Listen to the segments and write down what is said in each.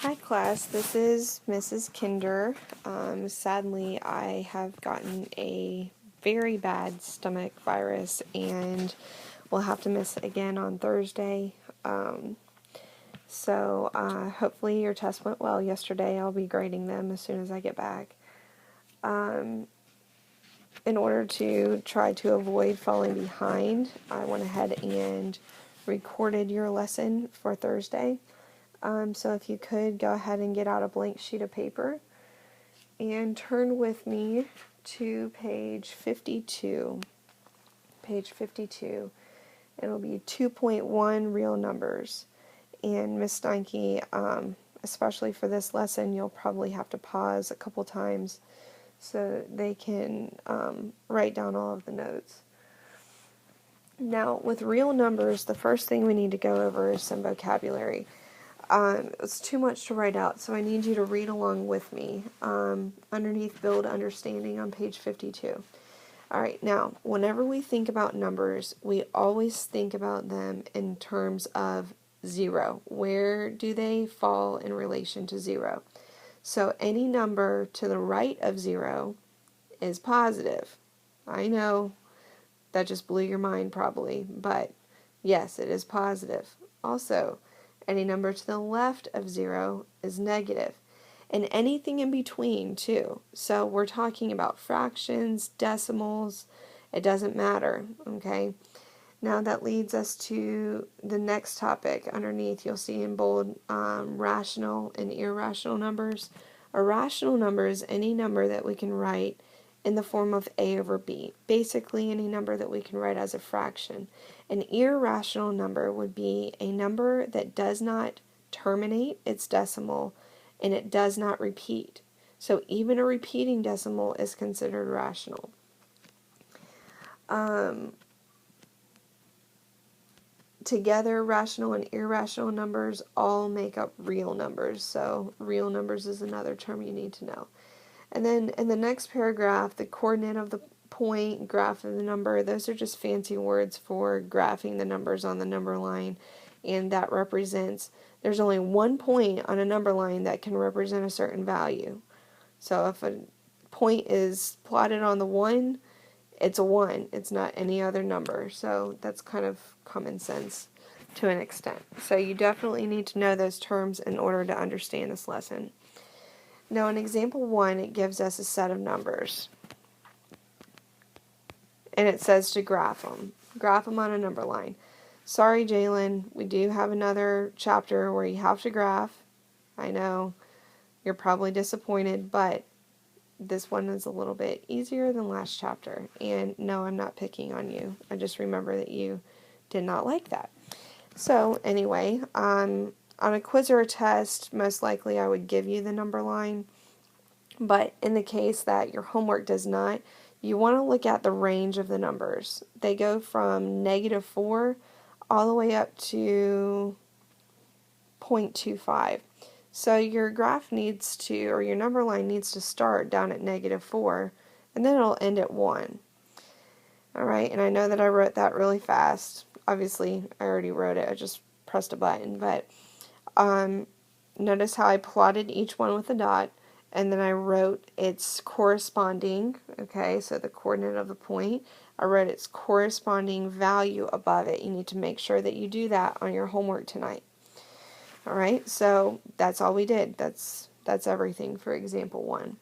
Hi class, this is Mrs. Kinder. Sadly, I have gotten a very bad stomach virus and will have to miss again on Thursday. Hopefully your test went well yesterday. I'll be grading them as soon as I get back. In order to try to avoid falling behind, I went ahead and recorded your lesson for Thursday. So if you could go ahead and get out a blank sheet of paper and turn with me to page 52. Page 52. It'll be 2.1 real numbers. And Miss Steinke, especially for this lesson, you'll probably have to pause a couple times so they can write down all of the notes. Now, with real numbers, the first thing we need to go over is some vocabulary. It's too much to write out, so I need you to read along with me underneath Build Understanding on page 52. Alright, now, whenever we think about numbers, we always think about them in terms of 0. Where do they fall in relation to 0? So any number to the right of 0 is positive. I know, that just blew your mind probably, but yes, it is positive. Also, any number to the left of 0 is negative. And anything in between, too. So we're talking about fractions, decimals, it doesn't matter, okay? Now that leads us to the next topic. Underneath, you'll see in bold rational and irrational numbers. A rational number is any number that we can write in the form of a over b. Basically, any number that we can write as a fraction. An irrational number would be a number that does not terminate its decimal and it does not repeat. So even a repeating decimal is considered rational. Together, rational and irrational numbers all make up real numbers. So real numbers is another term you need to know. And then in the next paragraph, the coordinate of the point, graph of the number, those are just fancy words for graphing the numbers on the number line. And that represents, there's only one point on a number line that can represent a certain value. So if a point is plotted on the 1, it's a 1. It's not any other number. So that's kind of common sense to an extent. So you definitely need to know those terms in order to understand this lesson. Now in example 1, it gives us a set of numbers. And it says to graph them. Graph them on a number line. Sorry, Jalen, we do have another chapter where you have to graph. I know you're probably disappointed, but this one is a little bit easier than last chapter. And no, I'm not picking on you. I just remember that you did not like that. So anyway, on a quiz or a test, most likely I would give you the number line. But in the case that your homework does not, you want to look at the range of the numbers. They go from -4 all the way up to 0.25. So your graph needs to, or your number line needs to start down at -4, and then it'll end at 1. Alright, and I know that I wrote that really fast. Obviously, I already wrote it. I just pressed a button. But notice how I plotted each one with a dot, and then I wrote its corresponding, okay, so the coordinate of the point. I wrote its corresponding value above it. You need to make sure that you do that on your homework tonight. Alright, so that's all we did. That's everything for example 1.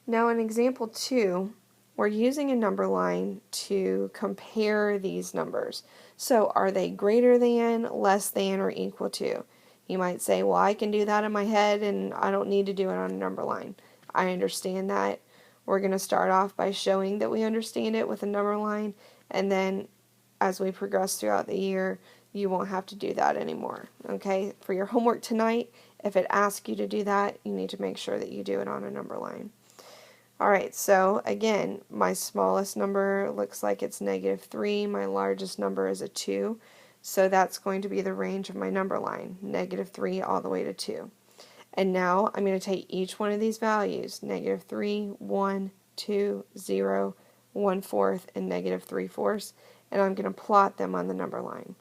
Now in example 2, we're using a number line to compare these numbers. So are they greater than, less than, or equal to? You might say, well, I can do that in my head and I don't need to do it on a number line. I understand that. We're going to start off by showing that we understand it with a number line, and then as we progress throughout the year, you won't have to do that anymore. Okay? For your homework tonight, if it asks you to do that, you need to make sure that you do it on a number line. Alright, so again, my smallest number looks like it's -3. My largest number is a 2. So that's going to be the range of my number line, -3 all the way to 2. And now I'm going to take each one of these values, -3, 1, 2, 0, 1/4, and -3/4, and I'm going to plot them on the number line.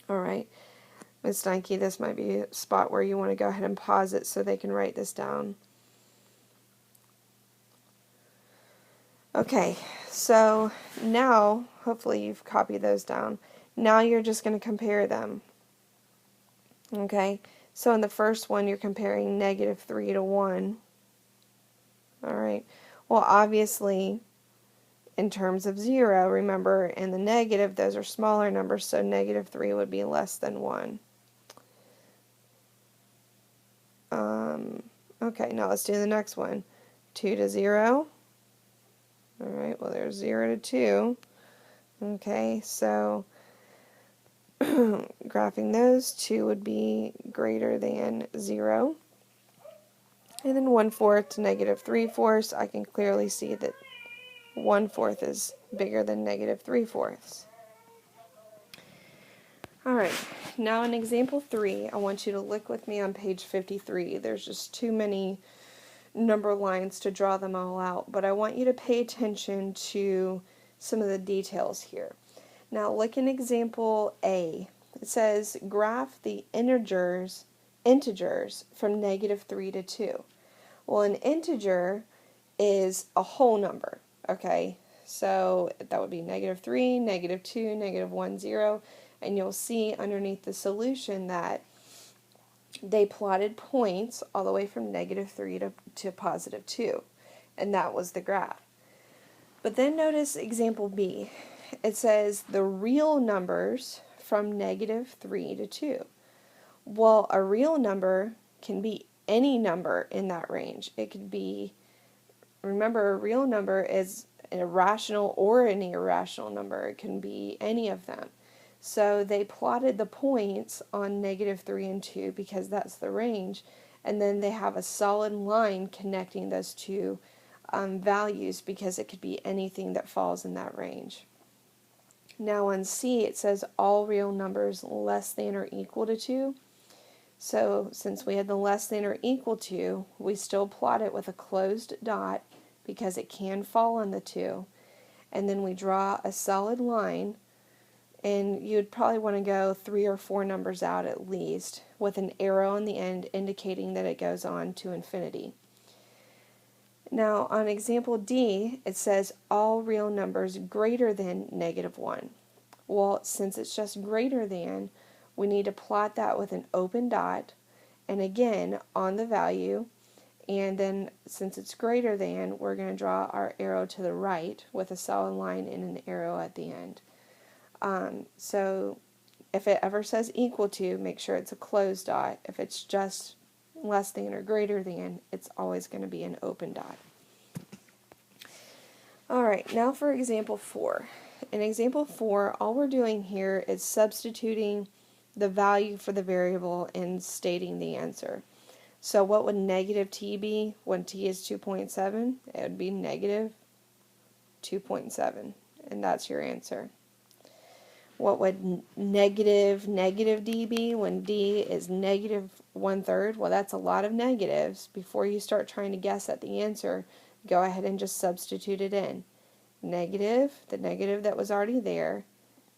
Alright, Ms. Nike, this might be a spot where you want to go ahead and pause it so they can write this down. Okay, so now, hopefully you've copied those down. Now you're just going to compare them. Okay, so in the first one, you're comparing -3 to 1. Alright, well, obviously, in terms of 0, remember, in the negative, those are smaller numbers, so -3 would be less than 1. Okay, now let's do the next one. 2 to 0. Alright, well, there's 0 to 2. Okay, so graphing those, 2 would be greater than 0. And then 1/4 to -3/4, I can clearly see that 1/4 is bigger than -3/4. Alright, now in example 3, I want you to look with me on page 53. There's just too many number lines to draw them all out, but I want you to pay attention to some of the details here. Now look in example A. It says graph the integers from -3 to 2. Well, an integer is a whole number, okay? So that would be -3, -2, -1, 0, and you'll see underneath the solution that they plotted points all the way from -3 to +2, and that was the graph. But then notice example B. It says the real numbers from -3 to 2. Well, a real number can be any number in that range. It could be, remember, a real number is an irrational or an irrational number. It can be any of them. So they plotted the points on -3 and 2 because that's the range, and then they have a solid line connecting those two values because it could be anything that falls in that range. Now on C it says all real numbers less than or equal to 2. So since we had the less than or equal to, we still plot it with a closed dot because it can fall on the 2. And then we draw a solid line, and you'd probably want to go 3 or 4 numbers out at least, with an arrow on the end indicating that it goes on to infinity. Now on example D, it says all real numbers greater than -1. Well, since it's just greater than, we need to plot that with an open dot, and again on the value, and then since it's greater than, we're going to draw our arrow to the right with a solid line and an arrow at the end. So if it ever says equal to, make sure it's a closed dot. If it's just less than or greater than, it's always going to be an open dot. Alright, now for example 4. In example 4, all we're doing here is substituting the value for the variable and stating the answer. So what would -t be when t is 2.7? It would be -2.7, and that's your answer. What would negative d be when d is -1/3? Well, that's a lot of negatives. Before you start trying to guess at the answer, go ahead and just substitute it in. Negative, the negative that was already there,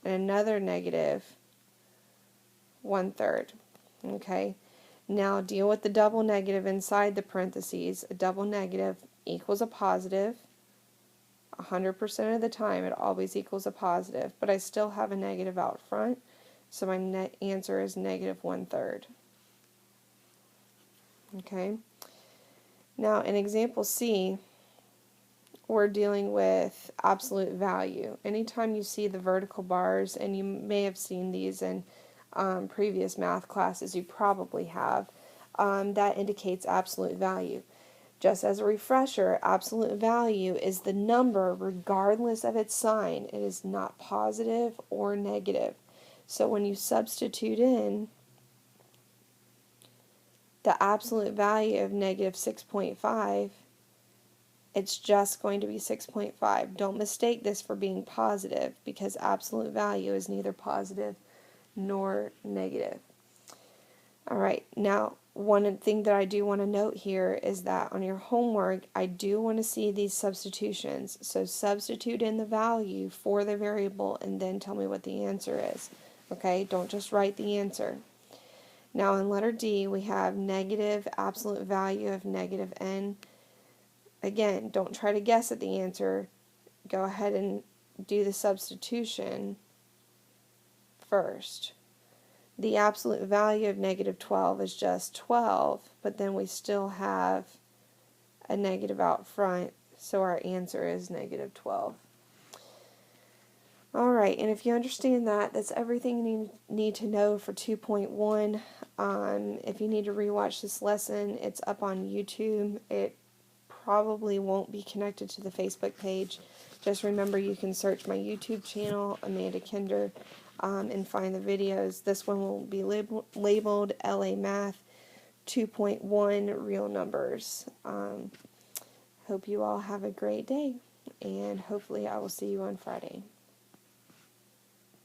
and another -1/3. Okay, now deal with the double negative inside the parentheses. A double negative equals a positive. 100% of the time it always equals a positive, but I still have a negative out front, so my net answer is -1/3. Okay, now in example C, we're dealing with absolute value. Anytime you see the vertical bars, and you may have seen these in previous math classes, you probably have, that indicates absolute value. Just as a refresher, absolute value is the number regardless of its sign. It is not positive or negative. So when you substitute in the absolute value of -6.5, it's just going to be 6.5. Don't mistake this for being positive, because absolute value is neither positive nor negative. Alright, now one thing that I do want to note here is that on your homework, I do want to see these substitutions. So substitute in the value for the variable and then tell me what the answer is. Okay, don't just write the answer. Now in letter D, we have negative absolute value of negative n. Again, don't try to guess at the answer. Go ahead and do the substitution first. The absolute value of negative 12 is just 12, but then we still have a negative out front, so our answer is negative 12. Alright, and if you understand that, that's everything you need to know for 2.1. If you need to rewatch this lesson, it's up on YouTube. It probably won't be connected to the Facebook page. Just remember you can search my YouTube channel, Amanda Kinder, and find the videos. This one will be labeled LA Math 2.1 Real Numbers. Hope you all have a great day, and hopefully I will see you on Friday.